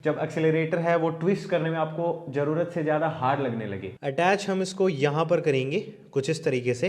जब एक्सेलरेटर है वो ट्विस्ट करने में आपको ज़रूरत से ज़्यादा हार्ड लगने लगे। अटैच हम इसको यहाँ पर करेंगे कुछ इस तरीके से,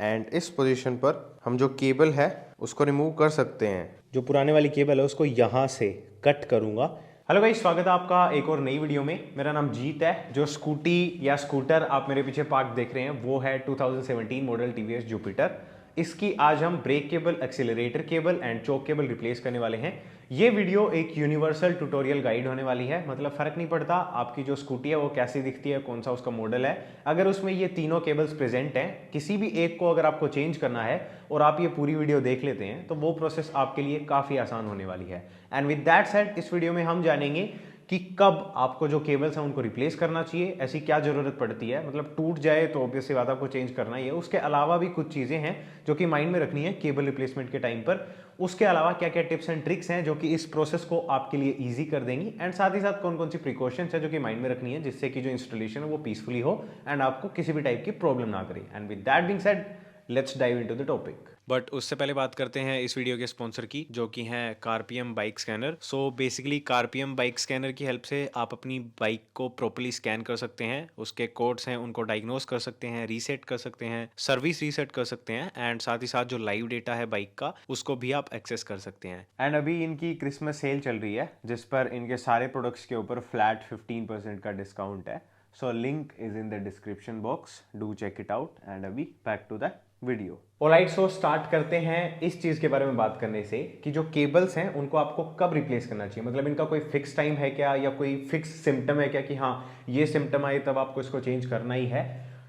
एंड इस पोजीशन पर हम जो केबल है उसको रिमूव कर सकते हैं। जो पुराने वाली केबल है उसको यहाँ से कट करूँगा। हेलो गाइस, स्वागत है आपका एक और नई वीडियो में। मेरा नाम जीत है। जो स्कूटी या स्कूटर आप मेरे पीछे पार्क देख रहे हैं वो है 2017 मॉडल टीवीएस जुपिटर। इसकी आज हम brake cable, accelerator cable and choke cable replace करने वाले हैं। ये वीडियो एक यूनिवर्सल ट्यूटोरियल गाइड होने वाली है। मतलब फर्क नहीं पड़ता आपकी जो स्कूटी है वो कैसी दिखती है, कौन सा उसका मॉडल है, अगर उसमें ये तीनों केबल्स प्रेजेंट हैं, किसी भी एक को अगर आपको चेंज करना है और आप ये पूरी वीडियो देख लेते हैं तो वो प्रोसेस आपके लिए काफ़ी आसान होने वाली है। एंड विद दैट सेड, इस वीडियो में हम जानेंगे कि कब आपको जो केबल्स हैं उनको रिप्लेस करना चाहिए, ऐसी क्या ज़रूरत पड़ती है। मतलब टूट जाए तो ऑब्वियसली बात आपको चेंज करना ही है। उसके अलावा भी कुछ चीज़ें हैं जो कि माइंड में रखनी है केबल रिप्लेसमेंट के टाइम पर। उसके अलावा क्या क्या टिप्स एंड ट्रिक्स हैं जो कि इस प्रोसेस को आपके लिए ईजी कर देंगी, एंड साथ ही साथ कौन कौन सी प्रिकॉशंस है जो कि माइंड में रखनी है जिससे कि जो इंस्टॉलेशन है वो पीसफुली हो एंड आपको किसी भी टाइप की प्रॉब्लम ना करे। And with that being said, let's dive into the topic. But उससे पहले बात करते हैं इस वीडियो के स्पॉन्सर की, जो कि हैं CarPM bike scanner. So basically CarPM bike scanner की हेल्प से आप अपनी बाइक को प्रॉपर्ली स्कैन कर सकते हैं, उसके कोड्स हैं उनको डायग्नोस कर सकते हैं, रीसेट कर सकते हैं, सर्विस रीसेट कर सकते हैं, एंड साथ ही साथ जो लाइव डेटा है बाइक का उसको भी आप एक्सेस कर सकते हैं। एंड अभी इनकी क्रिसमस सेल चल रही है जिस पर इनके सारे प्रोडक्ट्स के ऊपर फ्लैट 15% का डिस्काउंट है। So link is in the description box, do check it out. And अभी back to the video. Alright, so start करते हैं इस चीज के बारे में बात करने से कि जो केबल्स हैं उनको आपको कब रिप्लेस करना चाहिए। मतलब इनका कोई फिक्स टाइम है क्या, या कोई फिक्स सिम्टम है क्या कि हाँ ये सिम्टम आए तब आपको इसको चेंज करना ही है।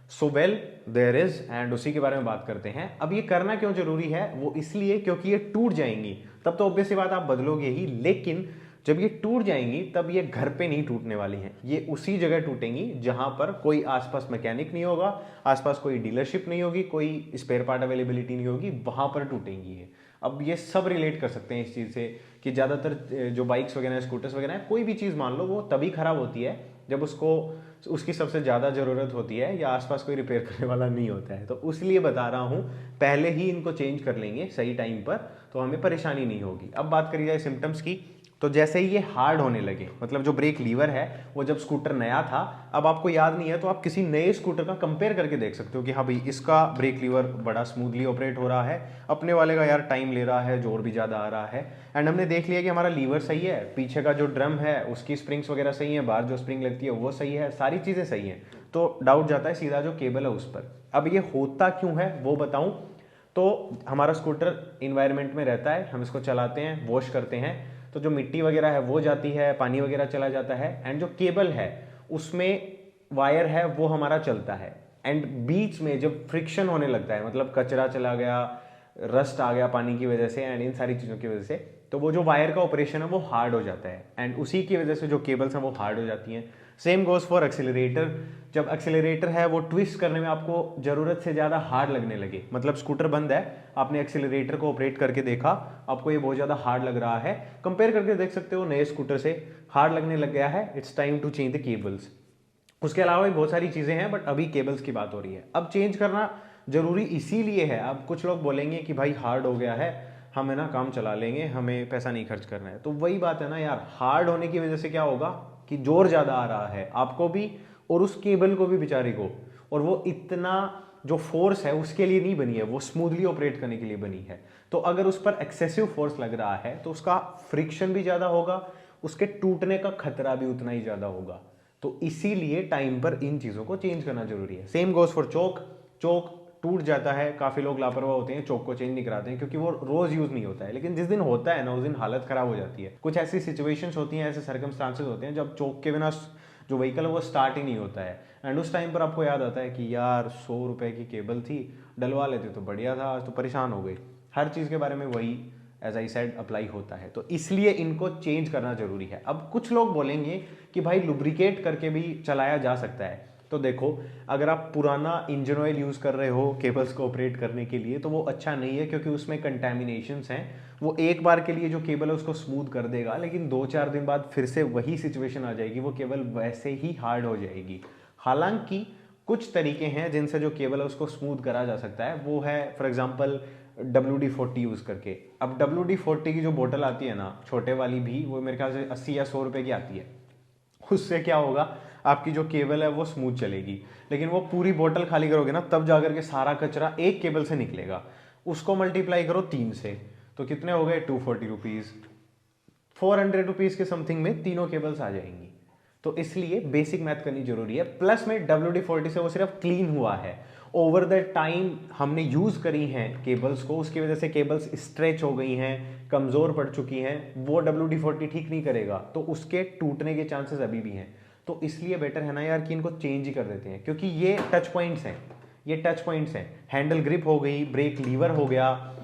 So well there is, and उसी के बारे में बात करते हैं। अब ये करना क्यों जरूरी है, वो इसलिए क्योंकि ये टूट जाएंगी तब तो ऑब्वियसली बात आप बदलोगे ही, लेकिन जब ये टूट जाएंगी तब ये घर पे नहीं टूटने वाली हैं, ये उसी जगह टूटेंगी जहां पर कोई आसपास मैकेनिक नहीं होगा, आसपास कोई डीलरशिप नहीं होगी, कोई स्पेयर पार्ट अवेलेबिलिटी नहीं होगी, वहां पर टूटेंगी ये। अब ये सब रिलेट कर सकते हैं इस चीज़ से कि ज़्यादातर जो बाइक्स वगैरह, स्कूटर्स वगैरह हैं, कोई भी चीज़ मान लो, वो तभी खराब होती है जब उसको उसकी सबसे ज़्यादा ज़रूरत होती है या आसपास कोई रिपेयर करने वाला नहीं होता है। तो इसलिए बता रहा हूँ, पहले ही इनको चेंज कर लेंगे सही टाइम पर तो हमें परेशानी नहीं होगी। अब बात करी जाए सिम्टम्स की, तो जैसे ही ये हार्ड होने लगे, मतलब जो ब्रेक लीवर है वो जब स्कूटर नया था, अब आपको याद नहीं है तो आप किसी नए स्कूटर का कंपेयर करके देख सकते हो कि हाँ भाई इसका ब्रेक लीवर बड़ा स्मूथली ऑपरेट हो रहा है, अपने वाले का यार टाइम ले रहा है, जोर भी ज़्यादा आ रहा है। एंड हमने देख लिया कि हमारा लीवर सही है, पीछे का जो ड्रम है उसकी स्प्रिंग्स वगैरह सही है, बाहर जो स्प्रिंग लगती है वो सही है, सारी चीज़ें सही हैं, तो डाउट जाता है सीधा जो केबल है उस पर। अब ये होता क्यों है वो बताऊं, तो हमारा स्कूटर इन्वायरमेंट में रहता है, हम इसको चलाते हैं, वॉश करते हैं, तो जो मिट्टी वगैरह है वो जाती है, पानी वगैरह चला जाता है, एंड जो केबल है उसमें वायर है वो हमारा चलता है, एंड बीच में जब फ्रिक्शन होने लगता है, मतलब कचरा चला गया, रस्ट आ गया पानी की वजह से एंड इन सारी चीज़ों की वजह से, तो वो जो वायर का ऑपरेशन है वो हार्ड हो जाता है, एंड उसी की वजह से जो केबल्स हैं वो हार्ड हो जाती हैं। Same goes for accelerator. जब एक्सीलरेटर है वो ट्विस्ट करने में आपको ज़रूरत से ज़्यादा हार्ड लगने लगे, मतलब स्कूटर बंद है, आपने एक्सीलरेटर को ऑपरेट करके देखा, आपको ये बहुत ज़्यादा हार्ड लग रहा है, कंपेयर करके देख सकते हो नए स्कूटर से, हार्ड लगने लग गया है, it's time to change the cables. उसके अलावा भी बहुत सारी चीज़ें हैं बट अभी केबल्स की बात हो रही है। अब चेंज करना जरूरी इसीलिए है। अब कुछ लोग बोलेंगे कि भाई हार्ड हो गया है, हम है ना काम चला लेंगे, हमें पैसा नहीं खर्च करना है, तो वही बात है ना यार, हार्ड होने की वजह से क्या होगा कि जोर ज़्यादा आ रहा है आपको भी और उस केबल को भी बेचारे को, और वो इतना जो फोर्स है उसके लिए नहीं बनी है, वो स्मूथली ऑपरेट करने के लिए बनी है। तो अगर उस पर एक्सेसिव फोर्स लग रहा है तो उसका फ्रिक्शन भी ज़्यादा होगा, उसके टूटने का खतरा भी उतना ही ज़्यादा होगा। तो इसीलिए टाइम पर इन चीज़ों को चेंज करना जरूरी है। सेम गोज फॉर चोक। चोक टूट जाता है, काफ़ी लोग लापरवाह होते हैं, चोक को चेंज नहीं कराते हैं क्योंकि वो रोज़ यूज़ नहीं होता है, लेकिन जिस दिन होता है ना उस दिन हालत ख़राब हो जाती है। कुछ ऐसी सिचुएशंस होती हैं, ऐसे सर्कमस्टांसेस होते हैं जब चोक के बिना जो व्हीकल है वो स्टार्ट ही नहीं होता है, एंड उस टाइम पर आपको याद आता है कि यार 100 रुपए की केबल थी, डलवा लेते तो बढ़िया था, आज तो परेशान हो गए। हर चीज़ के बारे में वही एज आई सेड अप्लाई होता है, तो इसलिए इनको चेंज करना जरूरी है। अब कुछ लोग बोलेंगे कि भाई लुब्रिकेट करके भी चलाया जा सकता है, तो देखो अगर आप पुराना इंजन ऑयल यूज़ कर रहे हो केबल्स को ऑपरेट करने के लिए तो वो अच्छा नहीं है, क्योंकि उसमें कंटेमिनेशंस हैं। वो एक बार के लिए जो केबल है उसको स्मूथ कर देगा, लेकिन 2-4 दिन बाद फिर से वही सिचुएशन आ जाएगी, वो केबल वैसे ही हार्ड हो जाएगी। हालांकि कुछ तरीके हैं जिनसे जो केबल है उसको स्मूथ करा जा सकता है, वो है फॉर एग्जांपल WD-40 यूज़ करके। अब WD-40 की जो बोतल आती है ना छोटे वाली भी, वो मेरे ख्याल से 80 या 100 रुपये की आती है। उससे क्या होगा, आपकी जो केबल है वो स्मूथ चलेगी, लेकिन वो पूरी बोतल खाली करोगे ना तब जाकर के सारा कचरा एक केबल से निकलेगा। उसको मल्टीप्लाई करो 3 से, तो कितने हो गए 240 रुपीज़, 400 रुपीज़ के समथिंग में तीनों केबल्स आ जाएंगी। तो इसलिए बेसिक मैथ करनी जरूरी है। प्लस में WD-40 से वो सिर्फ क्लीन हुआ है, ओवर द टाइम हमने यूज़ करी हैं केबल्स को, उसकी वजह से केबल्स स्ट्रेच हो गई हैं, कमज़ोर पड़ चुकी हैं, वो WD-40 ठीक नहीं करेगा, तो उसके टूटने के चांसेस अभी भी हैं। तो इसलिए बेटर है ना यार कि इनको चेंज ही कर देते हैं, क्योंकि ये टच पॉइंट्स हैं, ये टच पॉइंट्स हैं। हैंडल ग्रिप हो गई, ब्रेक लीवर हो गया,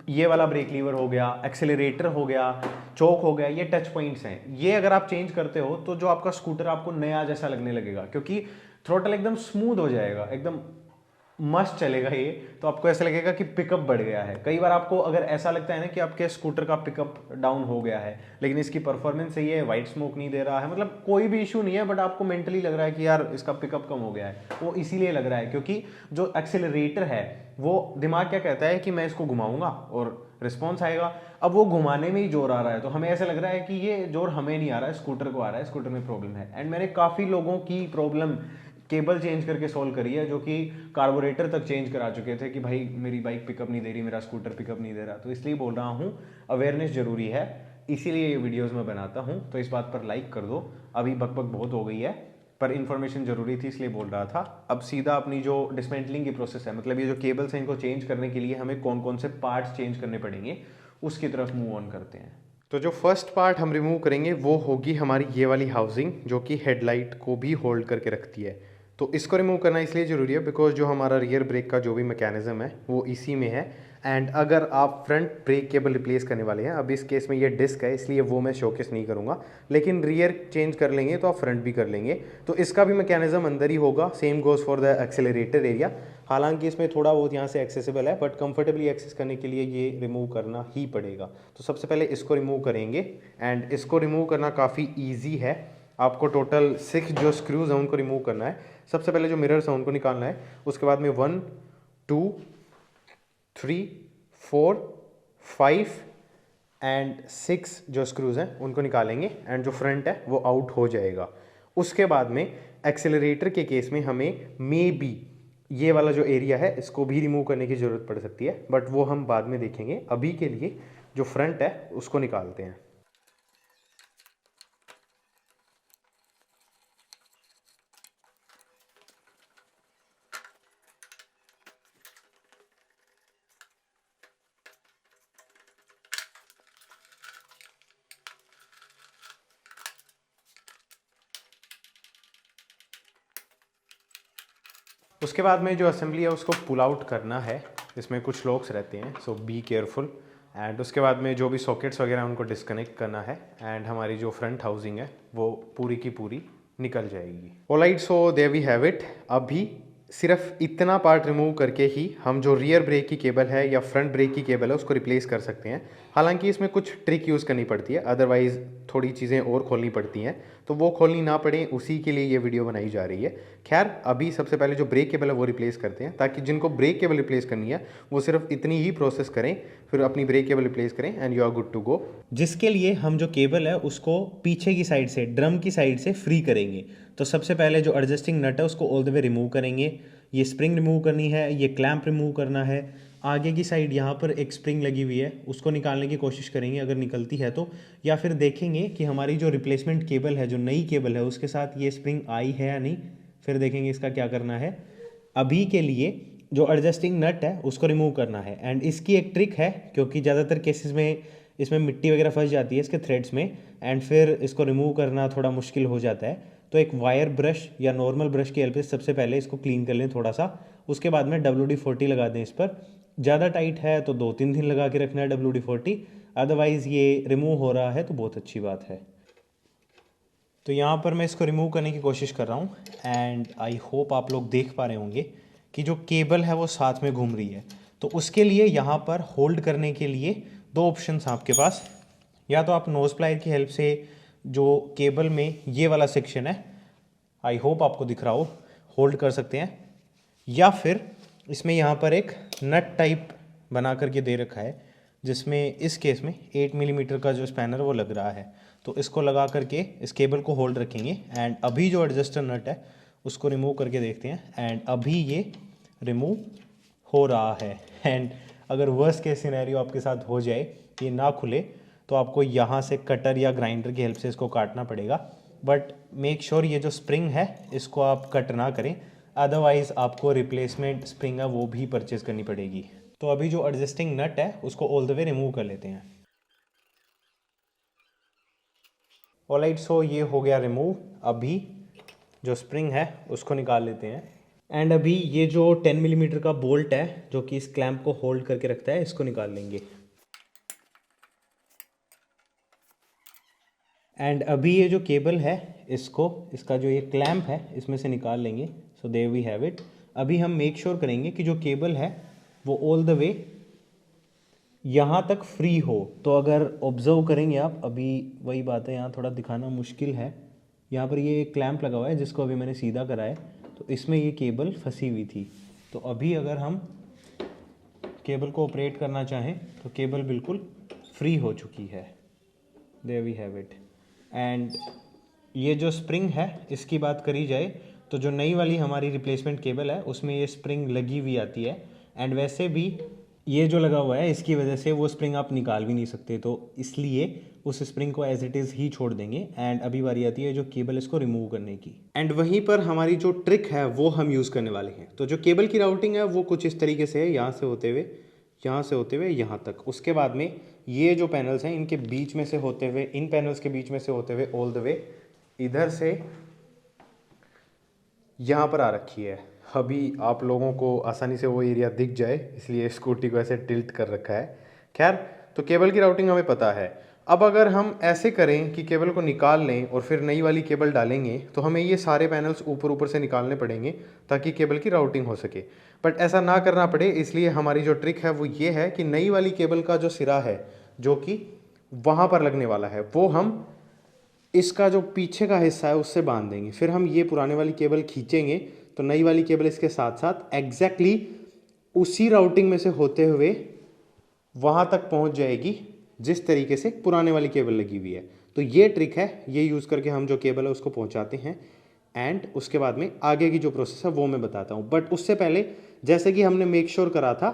ये वाला ब्रेक लीवर हो गया, एक्सेलरेटर हो गया, चोक हो गया, ये टच पॉइंट्स हैं। ये अगर आप चेंज करते हो तो जो आपका स्कूटर आपको नया जैसा लगने लगेगा, क्योंकि थ्रोटल एकदम स्मूथ हो जाएगा, एकदम मस्त चलेगा ये। तो आपको ऐसा लगेगा कि पिकअप बढ़ गया है। कई बार आपको अगर ऐसा लगता है ना कि आपके स्कूटर का पिकअप डाउन हो गया है, लेकिन इसकी परफॉर्मेंस सही है, वाइट स्मोक नहीं दे रहा है, मतलब कोई भी इशू नहीं है, बट आपको मेंटली लग रहा है कि यार इसका पिकअप कम हो गया है, वो इसीलिए लग रहा है क्योंकि जो एक्सेलरेटर है वो, दिमाग क्या कहता है कि मैं इसको घुमाऊंगा और रिस्पॉन्स आएगा। अब वो घुमाने में ही जोर आ रहा है, तो हमें ऐसा लग रहा है कि ये जोर हमें नहीं आ रहा है, स्कूटर को आ रहा है, स्कूटर में प्रॉब्लम है। एंड मैंने काफ़ी लोगों की प्रॉब्लम केबल चेंज करके सॉल्व करी है, जो कि कार्बोरेटर तक चेंज करा चुके थे कि भाई मेरी बाइक पिकअप नहीं दे रही, मेरा स्कूटर पिकअप नहीं दे रहा। तो इसलिए बोल रहा हूँ, अवेयरनेस जरूरी है, इसीलिए ये वीडियोस में बनाता हूँ। तो इस बात पर लाइक कर दो। अभी बकबक बहुत हो गई है, पर इन्फॉर्मेशन जरूरी थी इसलिए बोल रहा था। अब सीधा अपनी जो डिसमेंटलिंग की प्रोसेस है, मतलब ये जो केबल्स हैं इनको चेंज करने के लिए हमें कौन कौन से पार्ट्स चेंज करने पड़ेंगे, उसकी तरफ मूव ऑन करते हैं। तो जो फर्स्ट पार्ट हम रिमूव करेंगे वो होगी हमारी ये वाली हाउसिंग, जो कि हेडलाइट को भी होल्ड करके रखती है। तो इसको रिमूव करना इसलिए ज़रूरी है बिकॉज जो हमारा रियर ब्रेक का जो भी मैकेनिज्म है वो इसी में है। एंड अगर आप फ्रंट ब्रेक केबल रिप्लेस करने वाले हैं, अब इस केस में ये डिस्क है इसलिए वो मैं शोकेस नहीं करूँगा, लेकिन रियर चेंज कर लेंगे तो आप फ्रंट भी कर लेंगे। तो इसका भी मैकेनिज्म अंदर ही होगा। Same goes for the accelerator area. हालांकि इसमें थोड़ा बहुत यहाँ से एक्सेसिबल है, बट कंफर्टेबली एक्सेस करने के लिए ये रिमूव करना ही पड़ेगा। तो सबसे पहले इसको रिमूव करेंगे, एंड इसको रिमूव करना काफ़ी ईजी है। आपको टोटल 6 जो स्क्रूज हैं उनको रिमूव करना है। सबसे पहले जो मिरर्स हैं उनको निकालना है, उसके बाद में 1 2 3 4 5 एंड 6 जो स्क्रूज हैं उनको निकालेंगे, एंड जो फ्रंट है वो आउट हो जाएगा। उसके बाद में एक्सेलरेटर के केस में हमें मे बी ये वाला जो एरिया है इसको भी रिमूव करने की ज़रूरत पड़ सकती है, बट वो हम बाद में देखेंगे। अभी के लिए जो फ्रंट है उसको निकालते हैं। उसके बाद में जो असेंबली है उसको पुल आउट करना है। इसमें कुछ लॉक्स रहते हैं, सो बी केयरफुल। एंड उसके बाद में जो भी सॉकेट्स वगैरह उनको डिस्कनेक्ट करना है, एंड हमारी जो फ्रंट हाउसिंग है वो पूरी की पूरी निकल जाएगी। Alright, so there we have it. अभी सिर्फ इतना पार्ट रिमूव करके ही हम जो रियर ब्रेक की केबल है या फ्रंट ब्रेक की केबल है उसको रिप्लेस कर सकते हैं। हालांकि इसमें कुछ ट्रिक यूज़ करनी पड़ती है, अदरवाइज़ थोड़ी चीज़ें और खोलनी पड़ती हैं, तो वो खोलनी ना पड़े उसी के लिए ये वीडियो बनाई जा रही है। खैर, अभी सबसे पहले जो ब्रेक केबल है वो रिप्लेस करते हैं, ताकि जिनको ब्रेक केबल रिप्लेस करनी है वो सिर्फ इतनी ही प्रोसेस करें, फिर अपनी ब्रेक केबल रिप्लेस करें and you are good to go. जिसके लिए हम जो केबल है उसको पीछे की साइड से, ड्रम की साइड से फ्री करेंगे। तो सबसे पहले जो एडजस्टिंग नट है उसको ऑल द वे रिमूव करेंगे। ये स्प्रिंग रिमूव करनी है, ये क्लैंप रिमूव करना है। आगे की साइड यहाँ पर एक स्प्रिंग लगी हुई है, उसको निकालने की कोशिश करेंगे अगर निकलती है तो, या फिर देखेंगे कि हमारी जो रिप्लेसमेंट केबल है, जो नई केबल है, उसके साथ ये स्प्रिंग आई है या नहीं, फिर देखेंगे इसका क्या करना है। अभी के लिए जो एडजस्टिंग नट है उसको रिमूव करना है। एंड इसकी एक ट्रिक है, क्योंकि ज़्यादातर केसेस में इसमें मिट्टी वगैरह फंस जाती है इसके थ्रेड्स में, एंड फिर इसको रिमूव करना थोड़ा मुश्किल हो जाता है। तो एक वायर ब्रश या नॉर्मल ब्रश की हेल्प से सबसे पहले इसको क्लीन कर लें थोड़ा सा। उसके बाद में WD-40 लगा दें इस पर। ज़्यादा टाइट है तो 2-3 दिन लगा के रखना है WD-40, अदरवाइज़ ये रिमूव हो रहा है तो बहुत अच्छी बात है। तो यहाँ पर मैं इसको रिमूव करने की कोशिश कर रहा हूँ, एंड आई होप आप लोग देख पा रहे होंगे कि जो केबल है वो साथ में घूम रही है। तो उसके लिए यहाँ पर होल्ड करने के लिए 2 ऑप्शंस आपके पास। या तो आप नोज प्लायर की हेल्प से जो केबल में ये वाला सेक्शन है, आई होप आपको दिख रहा हो, होल्ड कर सकते हैं, या फिर इसमें यहाँ पर एक नट टाइप बना करके दे रखा है, जिसमें इस केस में 8 मिलीमीटर का जो स्पैनर वो लग रहा है। तो इसको लगा करके इस केबल को होल्ड रखेंगे एंड अभी जो एडजस्टर नट है उसको रिमूव करके देखते हैं एंड अभी ये रिमूव हो रहा है। एंड अगर वर्स्ट केस सिनेरियो आपके साथ हो जाए, ये ना खुले, तो आपको यहाँ से कटर या ग्राइंडर की हेल्प से इसको काटना पड़ेगा। बट मेक श्योर ये जो स्प्रिंग है इसको आप कट ना करें, अदरवाइज़ आपको रिप्लेसमेंट स्प्रिंग है वो भी परचेज करनी पड़ेगी। तो अभी जो एडजस्टिंग नट है उसको ऑल द वे रिमूव कर लेते हैं। ऑलराइट, सो ये हो गया रिमूव। अभी जो स्प्रिंग है उसको निकाल लेते हैं एंड अभी ये जो 10 मिलीमीटर का बोल्ट है जो कि इस क्लैंप को होल्ड करके रखता है, इसको निकाल लेंगे। एंड अभी ये जो केबल है इसका जो ये क्लैंप है इसमें से निकाल लेंगे। So there we have it. अभी हम मेक श्योर करेंगे कि जो केबल है वो ऑल द वे यहाँ तक फ्री हो। तो अगर ऑब्जर्व करेंगे आप, अभी वही बात है, यहाँ थोड़ा दिखाना मुश्किल है। यहाँ पर ये एक क्लैंप लगा हुआ है जिसको अभी मैंने सीधा करा है, तो इसमें ये केबल फंसी हुई थी। तो अभी अगर हम केबल को ऑपरेट करना चाहें तो केबल बिल्कुल फ्री हो चुकी है। There we have it. And ये जो स्प्रिंग है इसकी बात करी जाए तो जो नई वाली हमारी रिप्लेसमेंट केबल है उसमें ये स्प्रिंग लगी हुई आती है एंड वैसे भी ये जो लगा हुआ है इसकी वजह से वो स्प्रिंग आप निकाल भी नहीं सकते, तो इसलिए उस स्प्रिंग को एज इट इज़ ही छोड़ देंगे। एंड अभी बारी आती है जो केबल इसको रिमूव करने की। एंड वहीं पर हमारी जो ट्रिक है वो हम यूज़ करने वाले हैं। तो जो केबल की राउटिंग है वो कुछ इस तरीके से है, यहाँ से होते हुए यहाँ तक। उसके बाद में ये जो पैनल्स हैं इनके बीच में से होते हुए, इन पैनल्स के बीच में से होते हुए ऑल द वे इधर से यहाँ पर आ रखी है। अभी आप लोगों को आसानी से वो एरिया दिख जाए इसलिए स्कूटी को ऐसे टिल्ट कर रखा है। खैर, तो केबल की राउटिंग हमें पता है। अब अगर हम ऐसे करें कि केबल को निकाल लें और फिर नई वाली केबल डालेंगे तो हमें ये सारे पैनल्स ऊपर से निकालने पड़ेंगे ताकि केबल की राउटिंग हो सके। बट ऐसा ना करना पड़े इसलिए हमारी जो ट्रिक है वो ये है कि नई वाली केबल का जो सिरा है जो कि वहाँ पर लगने वाला है वो हम इसका जो पीछे का हिस्सा है उससे बांध देंगे। फिर हम ये पुराने वाली केबल खींचेंगे तो नई वाली केबल इसके साथ साथ एग्जैक्टली उसी राउटिंग में से होते हुए वहाँ तक पहुँच जाएगी जिस तरीके से पुराने वाली केबल लगी हुई है। तो ये ट्रिक है, ये यूज़ करके हम जो केबल है उसको पहुँचाते हैं एंड उसके बाद में आगे की जो प्रोसेस है वो मैं बताता हूँ। बट उससे पहले जैसे कि हमने मेक श्योर करा था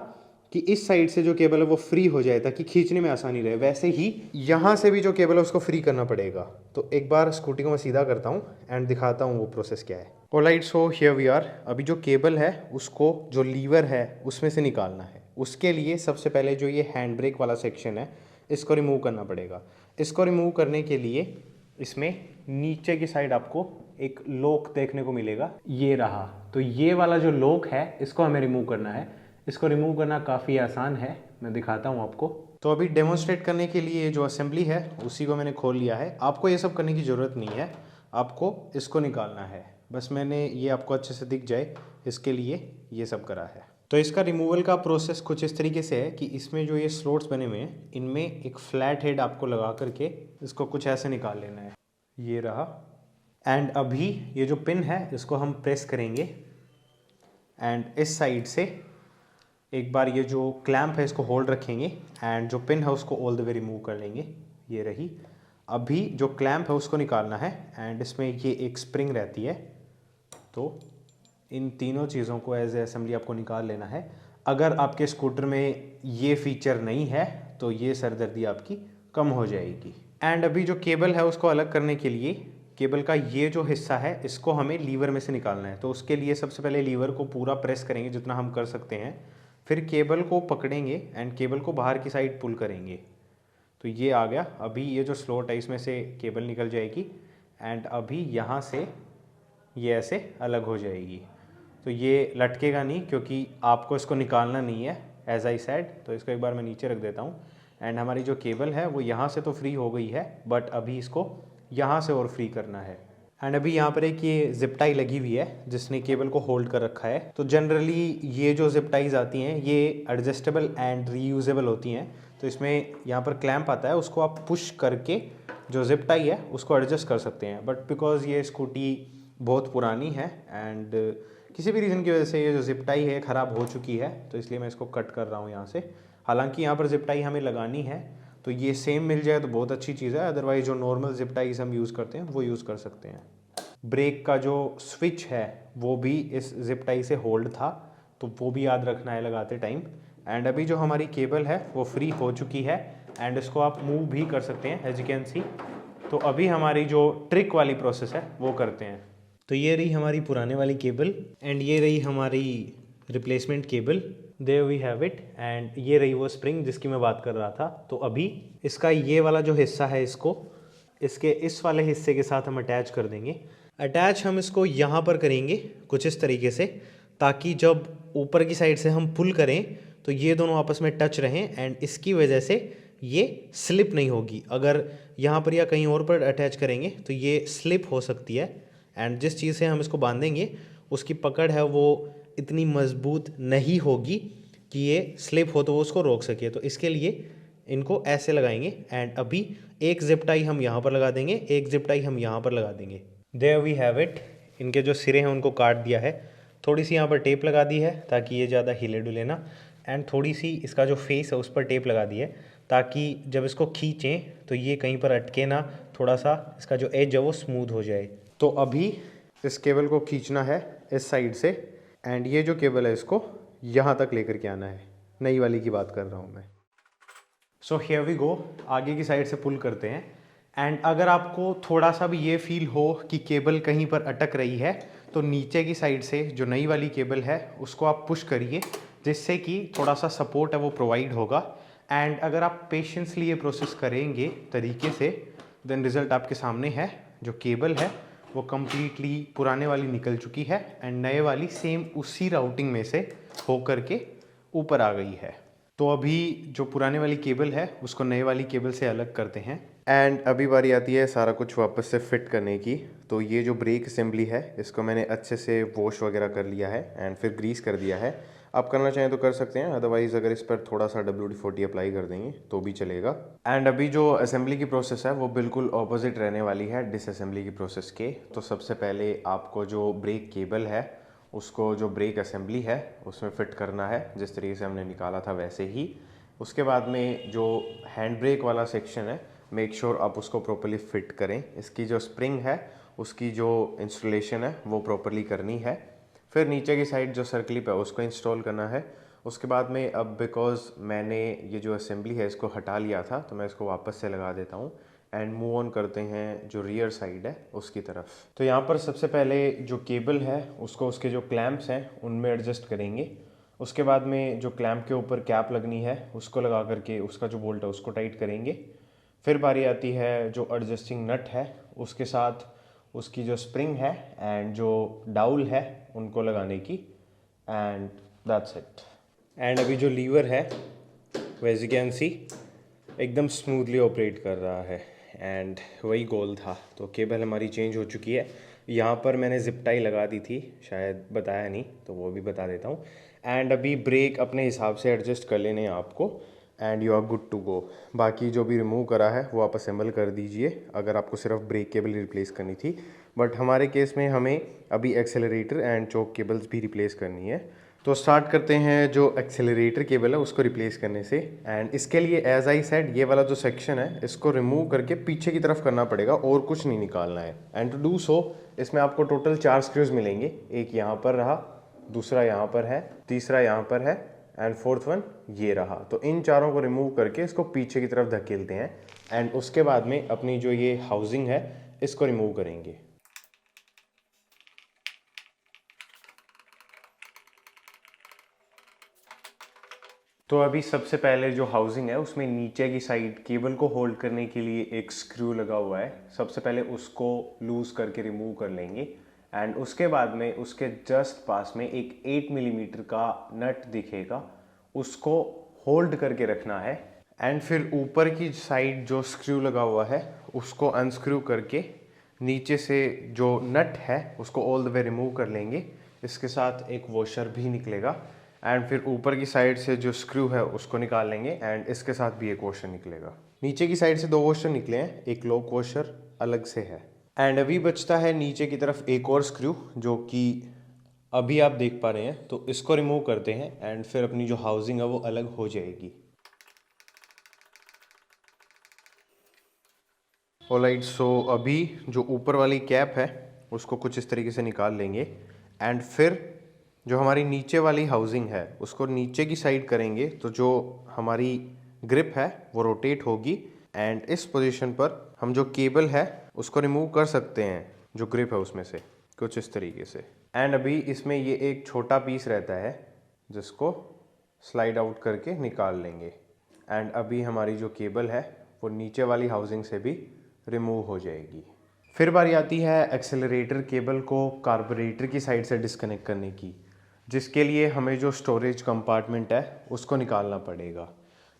कि इस साइड से जो केबल है वो फ्री हो जाए ताकि खींचने में आसानी रहे, वैसे ही यहाँ से भी जो केबल है उसको फ्री करना पड़ेगा। तो एक बार स्कूटी को मैं सीधा करता हूँ एंड दिखाता हूँ वो प्रोसेस क्या है। Alright, so here we are. अभी जो केबल है उसको जो लीवर है उसमें से निकालना है। उसके लिए सबसे पहले जो ये हैंड ब्रेक वाला सेक्शन है इसको रिमूव करना पड़ेगा। इसको रिमूव करने के लिए इसमें नीचे की साइड आपको एक लॉक देखने को मिलेगा, ये रहा। तो ये वाला जो लॉक है इसको हमें रिमूव करना है। इसको रिमूव करना काफ़ी आसान है, मैं दिखाता हूँ आपको। तो अभी डेमोन्स्ट्रेट करने के लिए जो असेंबली है उसी को मैंने खोल लिया है। आपको ये सब करने की ज़रूरत नहीं है, आपको इसको निकालना है। बस मैंने ये आपको अच्छे से दिख जाए इसके लिए ये सब करा है। तो इसका रिमूवल का प्रोसेस कुछ इस तरीके से है कि इसमें जो ये स्लॉट्स बने हुए हैं इनमें एक फ्लैट हेड आपको लगा करके इसको कुछ ऐसे निकाल लेना है, ये रहा। एंड अभी ये जो पिन है इसको हम प्रेस करेंगे एंड इस साइड से एक बार ये जो क्लैंप है इसको होल्ड रखेंगे एंड जो पिन है उसको ऑल द वे रिमूव कर लेंगे, ये रही। अभी जो क्लैंप है उसको निकालना है एंड इसमें ये एक स्प्रिंग रहती है, तो इन तीनों चीज़ों को एज ए असेंबली आपको निकाल लेना है। अगर आपके स्कूटर में ये फीचर नहीं है तो ये सरदर्दी आपकी कम हो जाएगी। एंड अभी जो केबल है उसको अलग करने के लिए केबल का ये जो हिस्सा है इसको हमें लीवर में से निकालना है। तो उसके लिए सबसे पहले लीवर को पूरा प्रेस करेंगे जितना हम कर सकते हैं, फिर केबल को पकड़ेंगे एंड केबल को बाहर की साइड पुल करेंगे। तो ये आ गया। अभी ये जो स्लॉट है इसमें से केबल निकल जाएगी एंड अभी यहाँ से ये ऐसे अलग हो जाएगी। तो ये लटकेगा नहीं क्योंकि आपको इसको निकालना नहीं है एज आई सेड। तो इसको एक बार मैं नीचे रख देता हूँ एंड हमारी जो केबल है वो यहाँ से तो फ्री हो गई है बट अभी इसको यहाँ से और फ्री करना है। एंड अभी यहाँ पर एक ये जिप टाई लगी हुई है जिसने केबल को होल्ड कर रखा है। तो जनरली ये जो जिप टाइज आती हैं ये एडजस्टेबल एंड रीयूजेबल होती हैं। तो इसमें यहाँ पर क्लैंप आता है, उसको आप पुश करके जो जिप टाई है उसको एडजस्ट कर सकते हैं। बट बिकॉज ये स्कूटी बहुत पुरानी है एंड किसी भी रीज़न की वजह से ये जो जिप टाई है ख़राब हो चुकी है, तो इसलिए मैं इसको कट कर रहा हूँ यहाँ से। हालांकि यहाँ पर जिप टाई हमें लगानी है, तो ये सेम मिल जाए तो बहुत अच्छी चीज़ है, अदरवाइज़ जो नॉर्मल जिप टाइज हम यूज़ करते हैं वो यूज़ कर सकते हैं। ब्रेक का जो स्विच है वो भी इस जिप टाई से होल्ड था, तो वो भी याद रखना है लगाते टाइम। एंड अभी जो हमारी केबल है वो फ्री हो चुकी है एंड इसको आप मूव भी कर सकते हैं एज यू कैन सी। तो अभी हमारी जो ट्रिक वाली प्रोसेस है वो करते हैं। तो ये रही हमारी पुराने वाली केबल एंड ये रही हमारी replacement cable, there we have it. And ये रही वो स्प्रिंग जिसकी मैं बात कर रहा था। तो अभी इसका ये वाला जो हिस्सा है इसको इसके इस वाले हिस्से के साथ हम अटैच कर देंगे। अटैच हम इसको यहाँ पर करेंगे कुछ इस तरीके से, ताकि जब ऊपर की साइड से हम पुल करें तो ये दोनों आपस में टच रहें एंड इसकी वजह से ये स्लिप नहीं होगी। अगर यहाँ पर या कहीं और पर अटैच करेंगे तो ये स्लिप हो सकती है एंड जिस चीज़ से हम इसको बांधेंगे उसकी पकड़ है वो इतनी मजबूत नहीं होगी कि ये स्लिप हो तो वो उसको रोक सके। तो इसके लिए इनको ऐसे लगाएंगे एंड अभी एक जिप टाई हम यहाँ पर लगा देंगे, एक जिप टाई हम यहाँ पर लगा देंगे। There we have it. इनके जो सिरे हैं उनको काट दिया है, थोड़ी सी यहाँ पर टेप लगा दी है ताकि ये ज़्यादा हिले डुले ना, एंड थोड़ी सी इसका जो फेस है उस पर टेप लगा दी है ताकि जब इसको खींचें तो ये कहीं पर अटके ना, थोड़ा सा इसका जो एज है वो स्मूथ हो जाए। तो अभी इस केबल को खींचना है इस साइड से एंड ये जो केबल है इसको यहाँ तक लेकर के आना है। नई वाली की बात कर रहा हूँ मैं। सो हियर वी गो, आगे की साइड से पुल करते हैं। एंड अगर आपको थोड़ा सा भी ये फील हो कि केबल कहीं पर अटक रही है तो नीचे की साइड से जो नई वाली केबल है उसको आप पुश करिए, जिससे कि थोड़ा सा सपोर्ट है वो प्रोवाइड होगा। एंड अगर आप पेशेंसली ये प्रोसेस करेंगे तरीके से देन रिज़ल्ट आपके सामने है। जो केबल है वो कम्प्लीटली पुराने वाली निकल चुकी है एंड नए वाली सेम उसी राउटिंग में से हो करके ऊपर आ गई है। तो अभी जो पुराने वाली केबल है उसको नए वाली केबल से अलग करते हैं एंड अभी बारी आती है सारा कुछ वापस से फिट करने की। तो ये जो ब्रेक असेंबली है इसको मैंने अच्छे से वॉश वगैरह कर लिया है एंड फिर ग्रीस कर दिया है। आप करना चाहें तो कर सकते हैं, अदरवाइज़ अगर इस पर थोड़ा सा WD-40 अप्लाई कर देंगे तो भी चलेगा। एंड अभी जो असेंबली की प्रोसेस है वो बिल्कुल ऑपोजिट रहने वाली है डिसअसेंबली की प्रोसेस के। तो सबसे पहले आपको जो ब्रेक केबल है उसको जो ब्रेक असेंबली है उसमें फ़िट करना है, जिस तरीके से हमने निकाला था वैसे ही। उसके बाद में जो हैंड ब्रेक वाला सेक्शन है मेक श्योर आप उसको प्रॉपर्ली फिट करें। इसकी जो स्प्रिंग है उसकी जो इंस्टॉलेशन है वो प्रॉपर्ली करनी है। फिर नीचे की साइड जो सर्कलिप है उसको इंस्टॉल करना है। उसके बाद में अब बिकॉज मैंने ये जो असेंबली है इसको हटा लिया था तो मैं इसको वापस से लगा देता हूँ एंड मूव ऑन करते हैं जो रियर साइड है उसकी तरफ। तो यहाँ पर सबसे पहले जो केबल है उसको उसके जो क्लैम्प्स हैं उनमें एडजस्ट करेंगे। उसके बाद में जो क्लैम्प के ऊपर कैप लगनी है उसको लगा करके उसका जो बोल्ट है उसको टाइट करेंगे। फिर बारी आती है जो एडजस्टिंग नट है उसके साथ उसकी जो स्प्रिंग है एंड जो डाउल है उनको लगाने की, एंड दैट्स इट। एंड अभी जो लीवर है वो एज यू कैन सी एकदम स्मूथली ऑपरेट कर रहा है एंड वही गोल था। तो केबल हमारी चेंज हो चुकी है। यहाँ पर मैंने जिप टाई लगा दी थी, शायद बताया नहीं तो वो भी बता देता हूँ। एंड अभी ब्रेक अपने हिसाब से एडजस्ट कर लेने हैं आपको and you are good to go. बाकी जो भी रिमूव करा है वो आप असेंबल कर दीजिए अगर आपको सिर्फ ब्रेक केबल रिप्लेस करनी थी। बट हमारे केस में हमें अभी एक्सेलरेटर एंड चोक केबल्स भी रिप्लेस करनी है। तो स्टार्ट करते हैं जो एक्सेलरेटर केबल है उसको रिप्लेस करने से। एंड इसके लिए एज आई सेड ये वाला जो सेक्शन है इसको रिमूव करके पीछे की तरफ करना पड़ेगा और कुछ नहीं निकालना है। एंड टू डू सो इसमें आपको टोटल 4 स्क्रूज मिलेंगे। एक यहाँ पर रहा, दूसरा यहाँ पर है, तीसरा यहाँ पर है एंड फोर्थ वन ये रहा। तो इन चारों को रिमूव करके इसको पीछे की तरफ धकेलते हैं एंड उसके बाद में अपनी जो ये हाउसिंग है इसको रिमूव करेंगे। तो अभी सबसे पहले जो हाउसिंग है उसमें नीचे की साइड केबल को होल्ड करने के लिए एक स्क्रू लगा हुआ है। सबसे पहले उसको लूज करके रिमूव कर लेंगे एंड उसके बाद में उसके जस्ट पास में एक 8 मिलीमीटर का नट दिखेगा, उसको होल्ड करके रखना है। एंड फिर ऊपर की साइड जो स्क्रू लगा हुआ है उसको अनस्क्रू करके नीचे से जो नट है उसको ऑल द वे रिमूव कर लेंगे। इसके साथ एक वॉशर भी निकलेगा एंड फिर ऊपर की साइड से जो स्क्रू है उसको निकाल लेंगे एंड इसके साथ भी एक वॉशर निकलेगा। नीचे की साइड से 2 वॉशर निकले हैं, एक लॉक वॉशर अलग से है। एंड अभी बचता है नीचे की तरफ एक और स्क्रू जो कि अभी आप देख पा रहे हैं, तो इसको रिमूव करते हैं एंड फिर अपनी जो हाउसिंग है वो अलग हो जाएगी। ऑलराइट, सो अभी जो ऊपर वाली कैप है उसको कुछ इस तरीके से निकाल लेंगे एंड फिर जो हमारी नीचे वाली हाउसिंग है उसको नीचे की साइड करेंगे, तो जो हमारी ग्रिप है वो रोटेट होगी एंड इस पोजीशन पर हम जो केबल है उसको रिमूव कर सकते हैं, जो ग्रिप है उसमें से कुछ इस तरीके से। एंड अभी इसमें ये एक छोटा पीस रहता है जिसको स्लाइड आउट करके निकाल लेंगे एंड अभी हमारी जो केबल है वो नीचे वाली हाउसिंग से भी रिमूव हो जाएगी। फिर बारी आती है एक्सेलरेटर केबल को कार्बोरेटर की साइड से डिस्कनेक्ट करने की, जिसके लिए हमें जो स्टोरेज कंपार्टमेंट है उसको निकालना पड़ेगा।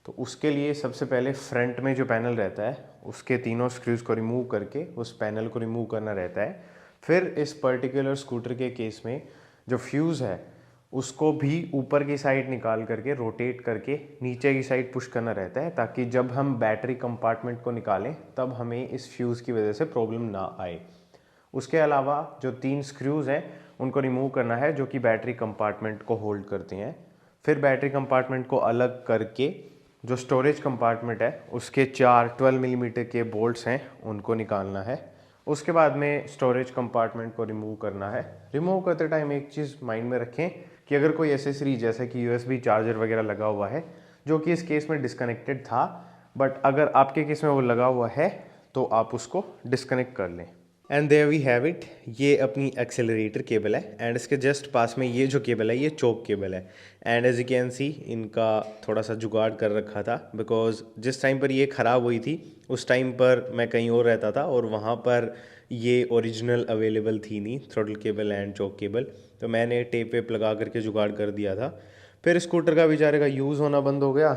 तो उसके लिए सबसे पहले फ्रंट में जो पैनल रहता है उसके तीनों स्क्रूज को रिमूव करके उस पैनल को रिमूव करना रहता है। फिर इस पर्टिकुलर स्कूटर के केस में जो फ्यूज़ है उसको भी ऊपर की साइड निकाल करके रोटेट करके नीचे की साइड पुश करना रहता है, ताकि जब हम बैटरी कंपार्टमेंट को निकालें तब हमें इस फ्यूज़ की वजह से प्रॉब्लम ना आए। उसके अलावा जो 3 स्क्रूज़ हैं उनको रिमूव करना है जो कि बैटरी कंपार्टमेंट को होल्ड करते हैं। फिर बैटरी कंपार्टमेंट को अलग करके जो स्टोरेज कंपार्टमेंट है उसके 4 12 मिलीमीटर के बोल्ट्स हैं उनको निकालना है। उसके बाद में स्टोरेज कंपार्टमेंट को रिमूव करना है। रिमूव करते टाइम एक चीज़ माइंड में रखें कि अगर कोई एसेसरी जैसे कि यूएसबी चार्जर वगैरह लगा हुआ है, जो कि इस केस में डिस्कनेक्टेड था, बट अगर आपके केस में वो लगा हुआ है तो आप उसको डिस्कनेक्ट कर लें। And there we have it, ये अपनी एक्सेलरेटर केबल है एंड इसके जस्ट पास में ये जो केबल है ये चोक केबल है। And as you can see इनका थोड़ा सा जुगाड़ कर रखा था, बिकॉज जिस टाइम पर ये ख़राब हुई थी उस टाइम पर मैं कहीं और रहता था और वहाँ पर ये ओरिजिनल अवेलेबल थी नहीं, throttle cable and choke cable. तो मैंने टेप वेप लगा करके जुगाड़ कर दिया था। फिर स्कूटर का बेचारे का यूज़ होना बंद हो गया,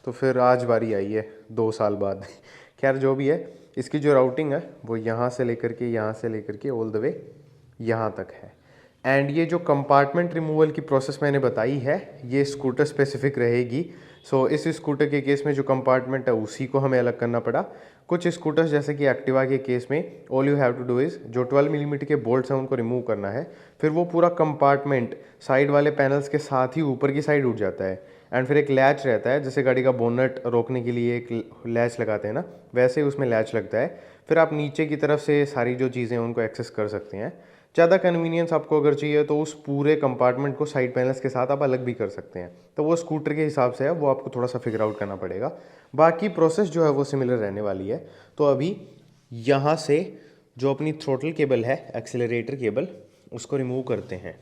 तो फिर आज बारी आई है 2 साल बाद। खैर जो भी है, इसकी जो राउटिंग है वो यहाँ से लेकर के ऑल द वे यहाँ तक है। एंड ये जो कंपार्टमेंट रिमूवल की प्रोसेस मैंने बताई है ये स्कूटर स्पेसिफिक रहेगी। सो इस स्कूटर के केस में जो कंपार्टमेंट है उसी को हमें अलग करना पड़ा। कुछ स्कूटर्स जैसे कि एक्टिवा के केस में all you have to do is जो 12 मिलीमीटर के बोल्ट्स हैं उनको रिमूव करना है। फिर वो पूरा कंपार्टमेंट साइड वाले पैनल्स के साथ ही ऊपर की साइड उठ जाता है एंड फिर एक लैच रहता है, जैसे गाड़ी का बोनट रोकने के लिए एक लैच लगाते हैं ना, वैसे ही उसमें लैच लगता है। फिर आप नीचे की तरफ से सारी जो चीज़ें हैं उनको एक्सेस कर सकते हैं। ज़्यादा कन्वीनियंस आपको अगर चाहिए तो उस पूरे कंपार्टमेंट को साइड पैनल्स के साथ आप अलग भी कर सकते हैं, तो वो स्कूटर के हिसाब से है, वो आपको थोड़ा सा फिगर आउट करना पड़ेगा। बाकी प्रोसेस जो है वो सिमिलर रहने वाली है। तो अभी यहाँ से जो अपनी थ्रोटल केबल है एक्सेलरेटर केबल उसको रिमूव करते हैं।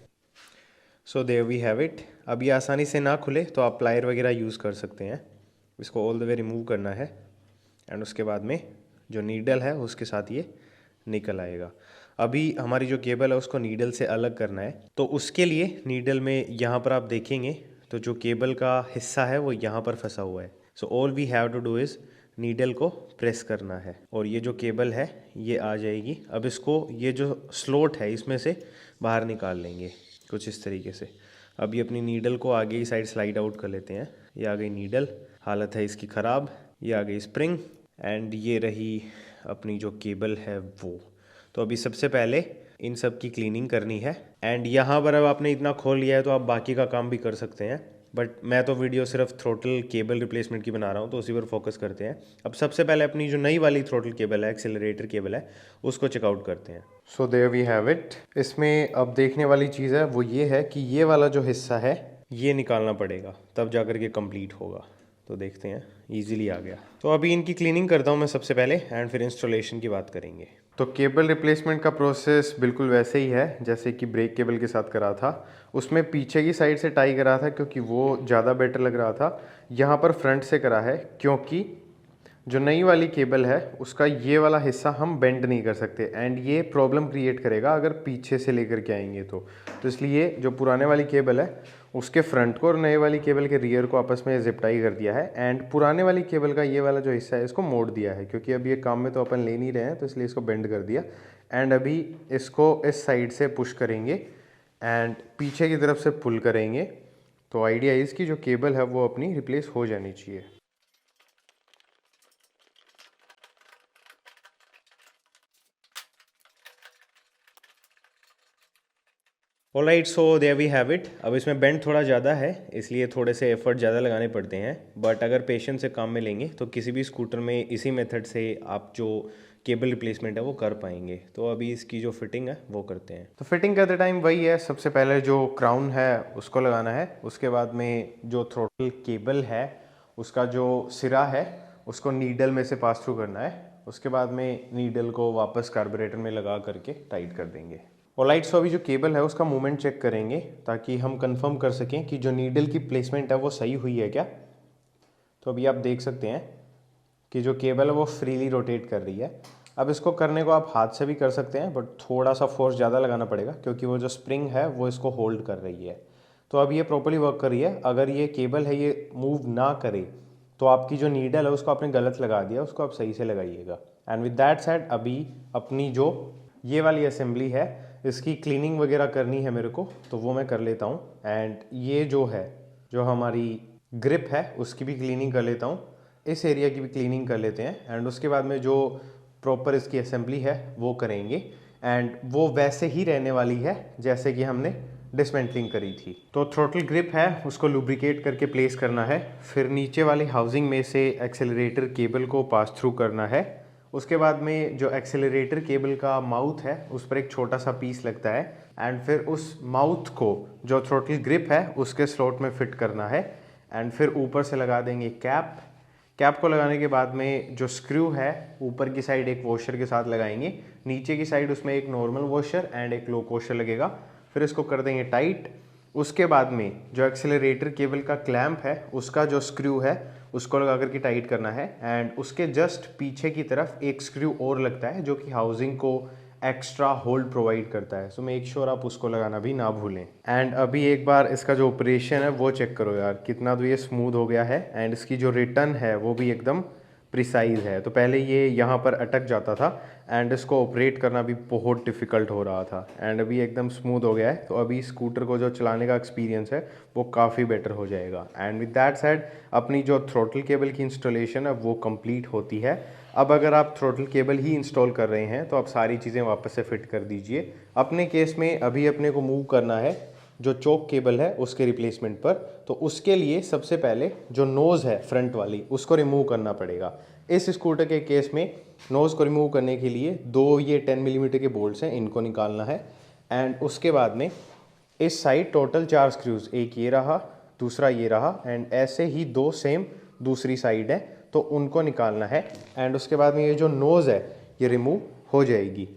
So there we have it. अब ये आसानी से ना खुले तो आप प्लायर वगैरह यूज़ कर सकते हैं। इसको ऑल द वे रिमूव करना है एंड उसके बाद में जो नीडल है उसके साथ ये निकल आएगा। अभी हमारी जो केबल है उसको नीडल से अलग करना है, तो उसके लिए नीडल में यहाँ पर आप देखेंगे तो जो केबल का हिस्सा है वो यहाँ पर फंसा हुआ है। So all we have to do is needle को प्रेस करना है और ये जो केबल है ये आ जाएगी। अब इसको ये जो स्लोट है इसमें से बाहर निकाल लेंगे कुछ इस तरीके से। अब ये अपनी नीडल को आगे की साइड स्लाइड आउट कर लेते हैं। ये आ गई नीडल, हालत है इसकी ख़राब। ये आ गई स्प्रिंग एंड ये रही अपनी जो केबल है वो। तो अभी सबसे पहले इन सब की क्लीनिंग करनी है एंड यहाँ पर अब आपने इतना खोल लिया है तो आप बाकी का काम भी कर सकते हैं, बट मैं तो वीडियो सिर्फ थ्रोटल केबल रिप्लेसमेंट की बना रहा हूँ तो उसी पर फोकस करते हैं। अब सबसे पहले अपनी जो नई वाली थ्रोटल केबल है एक्सेलरेटर केबल है उसको चेकआउट करते हैं। So there we have it. इसमें अब देखने वाली चीज़ है वो ये है कि ये वाला जो हिस्सा है ये निकालना पड़ेगा तब जाकर के कंप्लीट होगा। तो देखते हैं, इजीली आ गया। तो अभी इनकी क्लीनिंग करता हूँ मैं सबसे पहले एंड फिर इंस्टॉलेशन की बात करेंगे। तो केबल रिप्लेसमेंट का प्रोसेस बिल्कुल वैसे ही है जैसे कि ब्रेक केबल के साथ करा था। उसमें पीछे की साइड से टाई करा था क्योंकि वो ज़्यादा बेटर लग रहा था। यहाँ पर फ्रंट से करा है क्योंकि जो नई वाली केबल है उसका ये वाला हिस्सा हम बेंड नहीं कर सकते एंड ये प्रॉब्लम क्रिएट करेगा अगर पीछे से लेकर के आएंगे तो इसलिए जो पुराने वाली केबल है उसके फ्रंट को और नए वाली केबल के रियर को आपस में जिप टाई कर दिया है एंड पुराने वाली केबल का ये वाला जो हिस्सा है इसको मोड़ दिया है, क्योंकि अभी ये काम में तो अपन ले नहीं रहे हैं तो इसलिए इसको बेंड कर दिया। एंड अभी इसको इस साइड से पुश करेंगे एंड पीछे की तरफ से पुल करेंगे। तो आइडिया इसकी जो केबल है वो अपनी रिप्लेस हो जानी चाहिए। Alright, so there we have it. अब इसमें बेंड थोड़ा ज़्यादा है, इसलिए थोड़े से एफर्ट ज़्यादा लगाने पड़ते हैं, बट अगर पेशेंस से काम में लेंगे तो किसी भी स्कूटर में इसी मेथड से आप जो केबल रिप्लेसमेंट है वो कर पाएंगे। तो अभी इसकी जो फिटिंग है वो करते हैं। तो फिटिंग करते टाइम वही है, सबसे पहले जो क्राउन है उसको लगाना है, उसके बाद में जो थ्रोटल केबल है उसका जो सिरा है उसको नीडल में से पास थ्रू करना है, उसके बाद में नीडल को वापस कार्बोरेटर में लगा करके टाइट कर देंगे। ऑलराइट, सो अभी जो केबल है उसका मूवमेंट चेक करेंगे ताकि हम कंफर्म कर सकें कि जो नीडल की प्लेसमेंट है वो सही हुई है क्या। तो अभी आप देख सकते हैं कि जो केबल है वो फ्रीली रोटेट कर रही है। अब इसको करने को आप हाथ से भी कर सकते हैं, बट थोड़ा सा फोर्स ज़्यादा लगाना पड़ेगा क्योंकि वो जो स्प्रिंग है वो इसको होल्ड कर रही है। तो अब ये प्रॉपर्ली वर्क कर रही है। अगर ये केबल है ये मूव ना करे तो आपकी जो नीडल है उसको आपने गलत लगा दिया, उसको आप सही से लगाइएगा। एंड विद दैट सेड अभी अपनी जो ये वाली असेंबली है इसकी क्लीनिंग वगैरह करनी है मेरे को, तो वो मैं कर लेता हूँ। एंड ये जो है जो हमारी ग्रिप है उसकी भी क्लीनिंग कर लेता हूँ, इस एरिया की भी क्लीनिंग कर लेते हैं। एंड उसके बाद में जो प्रॉपर इसकी असेंबली है वो करेंगे, एंड वो वैसे ही रहने वाली है जैसे कि हमने डिसमेंटलिंग करी थी। तो थ्रोटल ग्रिप है उसको लुब्रिकेट करके प्लेस करना है, फिर नीचे वाली हाउसिंग में से एक्सेलरेटर केबल को पास थ्रू करना है। उसके बाद में जो एक्सेलरेटर केबल का माउथ है उस पर एक छोटा सा पीस लगता है, एंड फिर उस माउथ को जो थ्रोटल ग्रिप है उसके स्लॉट में फिट करना है। एंड फिर ऊपर से लगा देंगे कैप। कैप को लगाने के बाद में जो स्क्रू है ऊपर की साइड एक वॉशर के साथ लगाएंगे, नीचे की साइड उसमें एक नॉर्मल वॉशर एंड एक लो वॉशर लगेगा। फिर इसको कर देंगे टाइट। उसके बाद में जो एक्सेलरेटर केबल का क्लैंप है उसका जो स्क्रू है उसको लगा करके टाइट करना है, एंड उसके जस्ट पीछे की तरफ एक स्क्रू और लगता है जो कि हाउसिंग को एक्स्ट्रा होल्ड प्रोवाइड करता है। सो मेक श्योर आप उसको लगाना भी ना भूलें। एंड अभी एक बार इसका जो ऑपरेशन है वो चेक करो यार, कितना तो ये स्मूथ हो गया है, एंड इसकी जो रिटर्न है वो भी एकदम प्रिसाइज है। तो पहले ये यहाँ पर अटक जाता था एंड इसको ऑपरेट करना भी बहुत डिफ़िकल्ट हो रहा था, एंड अभी एकदम स्मूथ हो गया है। तो अभी स्कूटर को जो चलाने का एक्सपीरियंस है वो काफ़ी बेटर हो जाएगा। एंड विद दैट सेड अपनी जो थ्रोटल केबल की इंस्टॉलेशन है वो कंप्लीट होती है। अब अगर आप थ्रोटल केबल ही इंस्टॉल कर रहे हैं तो आप सारी चीज़ें वापस से फिट कर दीजिए। अपने केस में अभी अपने को मूव करना है जो चोक केबल है उसके रिप्लेसमेंट पर, तो उसके लिए सबसे पहले जो नोज़ है फ्रंट वाली उसको रिमूव करना पड़ेगा। इस स्कूटर के केस में नोज़ को रिमूव करने के लिए दो ये 10 मिलीमीटर के बोल्ट्स हैं, इनको निकालना है। एंड उसके बाद में इस साइड टोटल 4 स्क्रूज, एक ये रहा, दूसरा ये रहा, एंड ऐसे ही दो सेम दूसरी साइड है, तो उनको निकालना है। एंड उसके बाद में ये जो नोज़ है ये रिमूव हो जाएगी।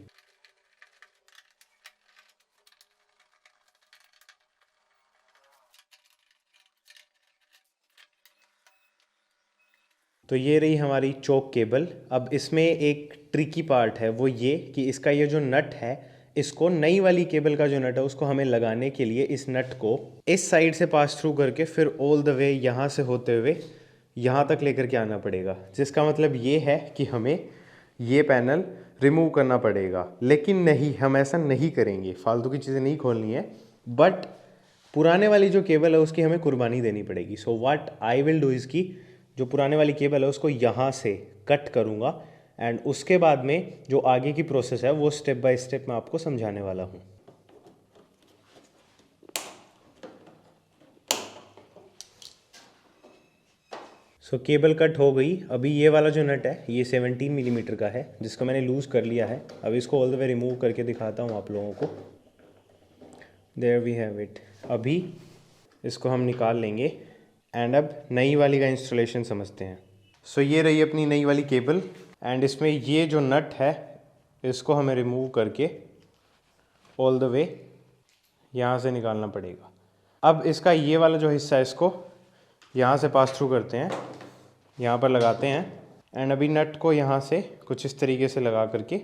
तो ये रही हमारी चोक केबल। अब इसमें एक ट्रिकी पार्ट है, वो ये कि इसका ये जो नट है इसको नई वाली केबल का जो नट है उसको हमें लगाने के लिए इस नट को इस साइड से पास थ्रू करके फिर ऑल द वे यहाँ से होते हुए यहाँ तक लेकर के आना पड़ेगा, जिसका मतलब ये है कि हमें ये पैनल रिमूव करना पड़ेगा। लेकिन नहीं, हम ऐसा नहीं करेंगे, फालतू की चीज़ें नहीं खोलनी है, बट पुराने वाली जो केबल है उसकी हमें कुर्बानी देनी पड़ेगी। So what I will do is की जो पुराने वाली केबल है उसको यहाँ से कट करूँगा, एंड उसके बाद में जो आगे की प्रोसेस है वो स्टेप बाय स्टेप मैं आपको समझाने वाला हूँ। सो केबल कट हो गई। अभी ये वाला जो नट है ये 17 मिलीमीटर का है जिसको मैंने लूज़ कर लिया है। अब इसको ऑल द वे रिमूव करके दिखाता हूँ आप लोगों को। There we have it. अभी इसको हम निकाल लेंगे एंड अब नई वाली का इंस्टॉलेशन समझते हैं। सो ये रही अपनी नई वाली केबल, एंड इसमें ये जो नट है इसको हमें रिमूव करके ऑल द वे यहाँ से निकालना पड़ेगा। अब इसका ये वाला जो हिस्सा है इसको यहाँ से पास थ्रू करते हैं, यहाँ पर लगाते हैं, एंड अभी नट को यहाँ से कुछ इस तरीके से लगा करके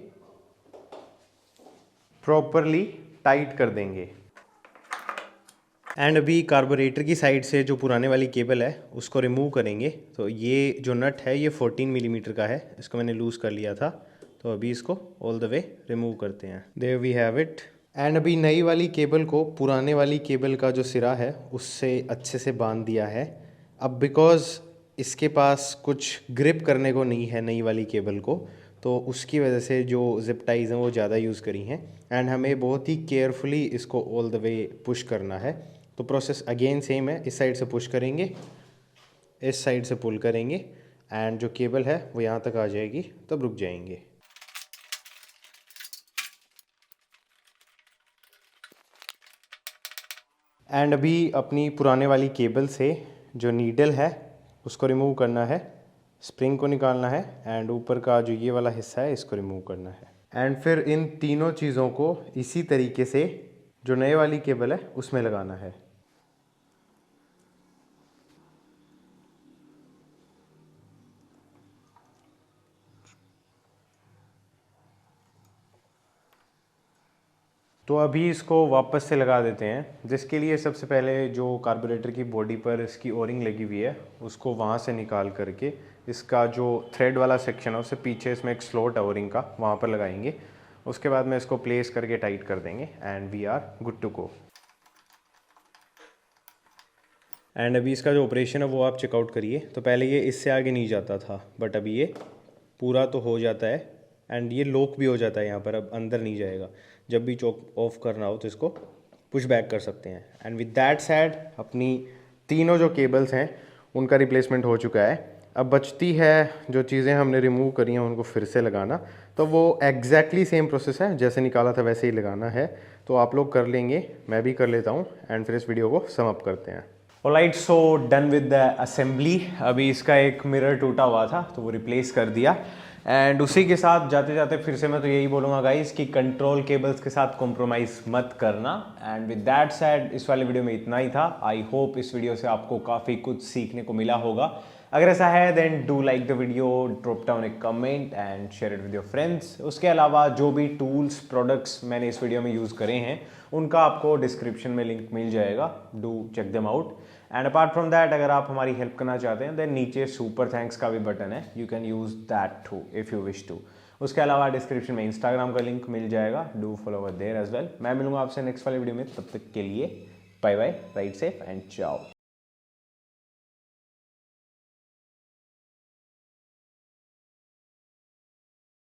प्रॉपरली टाइट कर देंगे। एंड अभी कार्बोरेटर की साइड से जो पुराने वाली केबल है उसको रिमूव करेंगे। तो ये जो नट है ये 14 मिलीमीटर का है, इसको मैंने लूज़ कर लिया था। तो अभी इसको ऑल द वे रिमूव करते हैं। There we have it. And अभी नई वाली केबल को पुराने वाली केबल का जो सिरा है उससे अच्छे से बांध दिया है। अब बिकॉज़ इसके पास कुछ ग्रिप करने को नहीं है नई वाली केबल को, तो उसकी वजह से जो जिप टाइज हैं वो ज़्यादा यूज़ करी हैं एंड हमें बहुत ही केयरफुली इसको ऑल द वे पुश करना है। तो प्रोसेस अगेन सेम है, इस साइड से पुश करेंगे, इस साइड से पुल करेंगे एंड जो केबल है वो यहाँ तक आ जाएगी, तब रुक जाएंगे। एंड अभी अपनी पुराने वाली केबल से जो नीडल है उसको रिमूव करना है, स्प्रिंग को निकालना है एंड ऊपर का जो ये वाला हिस्सा है इसको रिमूव करना है। एंड फिर इन तीनों चीज़ों को इसी तरीके से जो नए वाली केबल है उसमें लगाना है। तो अभी इसको वापस से लगा देते हैं, जिसके लिए सबसे पहले जो कार्बोरेटर की बॉडी पर इसकी ओरिंग लगी हुई है उसको वहाँ से निकाल करके इसका जो थ्रेड वाला सेक्शन है उससे पीछे इसमें एक स्लॉट है ओरिंग का, वहाँ पर लगाएंगे। उसके बाद में इसको प्लेस करके टाइट कर देंगे and we are good to go. And अभी इसका जो ऑपरेशन है वो आप चेकआउट करिए। तो पहले ये इससे आगे नहीं जाता था बट अभी ये पूरा तो हो जाता है एंड ये लॉक भी हो जाता है यहाँ पर, अब अंदर नहीं जाएगा। जब भी चॉक ऑफ करना हो तो इसको पुश बैक कर सकते हैं। एंड विद दैट सेड अपनी तीनों जो केबल्स हैं उनका रिप्लेसमेंट हो चुका है। अब बचती है जो चीज़ें हमने रिमूव करी हैं उनको फिर से लगाना, तो वो एग्जैक्टली सेम प्रोसेस है, जैसे निकाला था वैसे ही लगाना है। तो आप लोग कर लेंगे, मैं भी कर लेता हूँ एंड फिर इस वीडियो को सम अप करते हैं। Alright, so done with the assembly. अभी इसका एक मिरर टूटा हुआ था तो वो रिप्लेस कर दिया एंड उसी के साथ जाते जाते फिर से मैं तो यही बोलूँगा गाइस कि कंट्रोल केबल्स के साथ कॉम्प्रोमाइज़ मत करना। एंड विद दैट सेड इस वाले वीडियो में इतना ही था। आई होप इस वीडियो से आपको काफ़ी कुछ सीखने को मिला होगा। अगर ऐसा है then do like the video, drop down a comment and share it with your friends. उसके अलावा जो भी टूल्स प्रोडक्ट्स मैंने इस वीडियो में यूज़ करे हैं उनका आपको डिस्क्रिप्शन में लिंक मिल जाएगा, do check them out. And apart from that अगर आप हमारी हेल्प करना चाहते हैं देन नीचे सुपर थैंक्स का भी बटन है, you can use that too if you wish to. उसके अलावा डिस्क्रिप्शन में इंस्टाग्राम का लिंक मिल जाएगा, do follow our there as well. मैं मिलूंगा आपसे नेक्स्ट वाले वीडियो में, तब तक के लिए bye bye, ride safe and चाओ।